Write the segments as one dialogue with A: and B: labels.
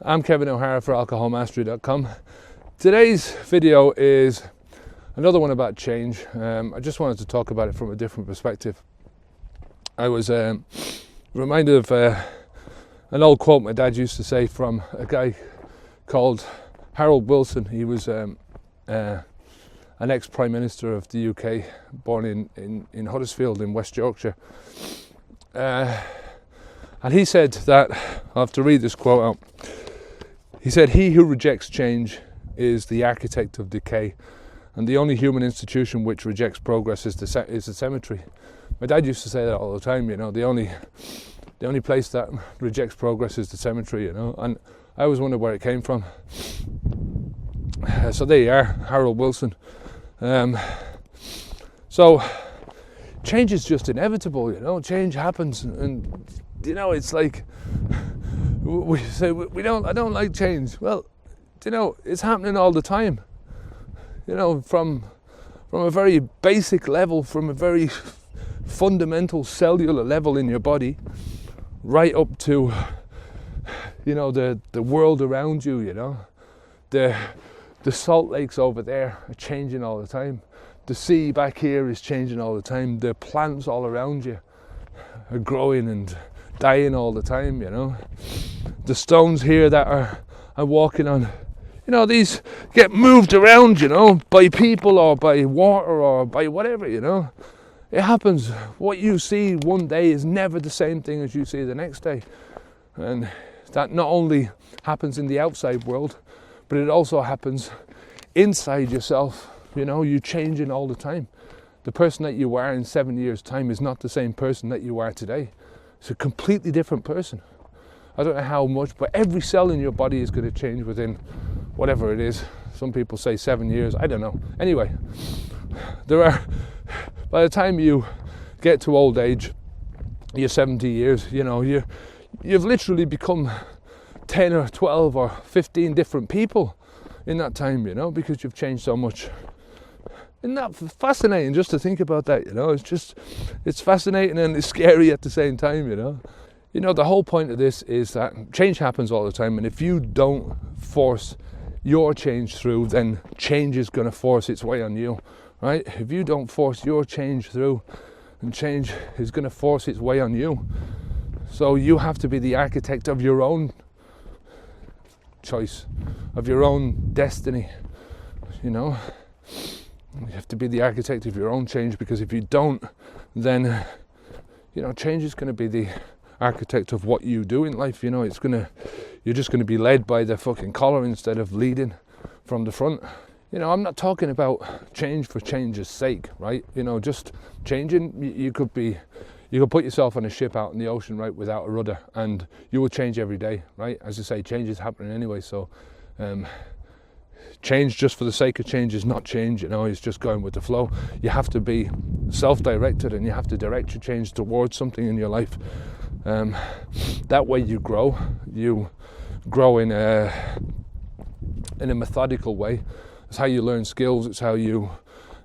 A: I'm Kevin O'Hara for alcoholmastery.com. Today's video is another one about change. I just wanted to talk about it from a different perspective. I was reminded of an old quote my dad used to say from a guy called Harold Wilson. He was an ex-Prime Minister of the UK, born in Huddersfield in West Yorkshire. And he said that, I'll have to read this quote out. He said, "He who rejects change is the architect of decay, and the only human institution which rejects progress is the cemetery." My dad used to say that all the time, you know, the only place that rejects progress is the cemetery, you know, and I always wondered where it came from. So there you are, Harold Wilson. So change is just inevitable, you know, change happens, and you know, it's like we say I don't like change. Well, you know, it's happening all the time. You know, from a very basic level, from a very fundamental cellular level in your body, right up to, you know, the world around you. You know, the salt lakes over there are changing all the time. The sea back here is changing all the time. The plants all around you are growing and dying all the time, you know. The stones here that I'm walking on, you know, these get moved around, you know, by people or by water or by whatever, you know. It happens. What you see one day is never the same thing as you see the next day. And that not only happens in the outside world, but it also happens inside yourself. You know, you're changing all the time. The person that you are in 7 years' time is not the same person that you are today. It's a completely different person. I don't know how much, but every cell in your body is going to change within whatever it is. Some people say 7 years, I don't know. Anyway, by the time you get to old age, you're 70 years, you know, you've literally become 10 or 12 or 15 different people in that time, you know, because you've changed so much. Isn't that fascinating just to think about that, you know? It's fascinating and it's scary at the same time, you know? You know, the whole point of this is that change happens all the time, and if you don't force your change through, then change is going to force its way on you, right? If you don't force your change through, then change is going to force its way on you. So you have to be the architect of your own choice, of your own destiny, you know? You have to be the architect of your own change, because if you don't, then, you know, change is going to be the architect of what you do in life. You know, you're just going to be led by the fucking collar instead of leading from the front. You know, I'm not talking about change for change's sake, right? You know, just changing. You could put yourself on a ship out in the ocean, right, without a rudder, and you will change every day, right? As I say, change is happening anyway, so change just for the sake of change is not change, you know, it's just going with the flow. You have to be self-directed, and you have to direct your change towards something in your life. That way you grow in a methodical way. It's how you learn skills, it's how you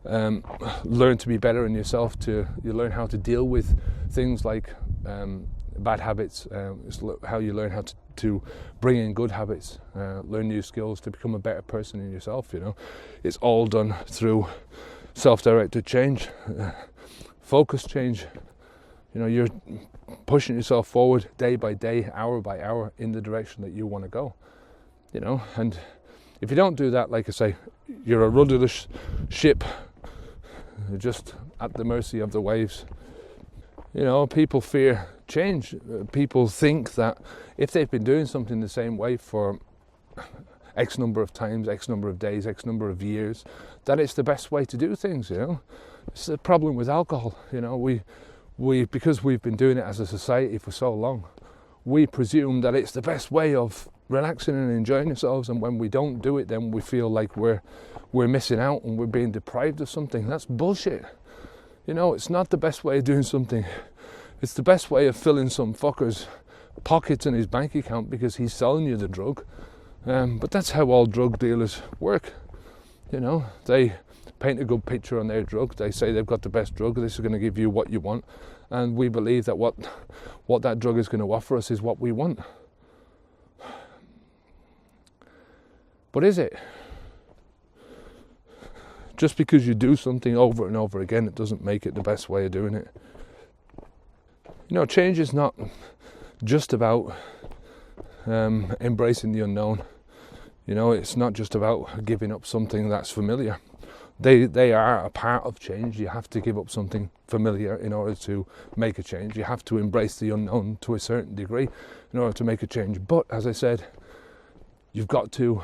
A: learn to be better in yourself, you learn how to deal with things like bad habits. It's how you learn how to bring in good habits, learn new skills to become a better person in yourself, you know. It's all done through self-directed change, focused change. You know, you're pushing yourself forward day by day, hour by hour, in the direction that you want to go, you know. And if you don't do that, like I say, you're a rudderless ship, just at the mercy of the waves. You know, people fear change. People think that if they've been doing something the same way for X number of times, X number of days, X number of years, that it's the best way to do things, you know. It's the problem with alcohol, you know. We because we've been doing it as a society for so long, we presume that it's the best way of relaxing and enjoying ourselves, and when we don't do it, then we feel like we're missing out and we're being deprived of something. That's bullshit. You know, it's not the best way of doing something. It's the best way of filling some fucker's pockets in his bank account because he's selling you the drug. But that's how all drug dealers work. You know, they paint a good picture on their drug. They say they've got the best drug. This is going to give you what you want. And we believe that what that drug is going to offer us is what we want. But is it? Just because you do something over and over again, it doesn't make it the best way of doing it. Change is not just about embracing the unknown. It's not just about giving up something that's familiar. They are a part of change. You have to give up something familiar in order to make a change. You have to embrace the unknown to a certain degree in order to make a change. But as I said, you've got to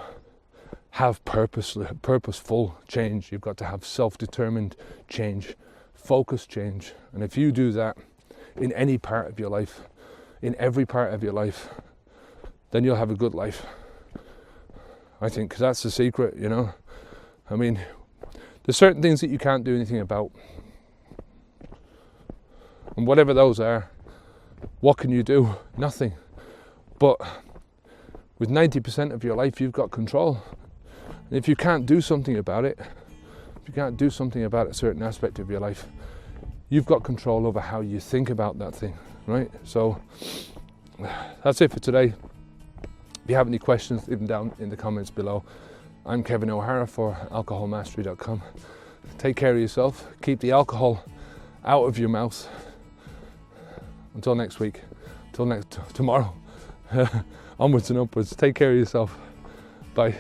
A: have purposeful change. You've got to have self-determined change, focused change. And if you do that in any part of your life, in every part of your life, then you'll have a good life. I think, because that's the secret, I mean, there's certain things that you can't do anything about. And whatever those are, what can you do? Nothing. But with 90% of your life, you've got control. And if you can't do something about it, if you can't do something about a certain aspect of your life, you've got control over how you think about that thing, right? So that's it for today. If you have any questions, leave them down in the comments below. I'm Kevin O'Hara for alcoholmastery.com. Take care of yourself. Keep the alcohol out of your mouth. Until next week. Tomorrow. Onwards and upwards. Take care of yourself. Bye.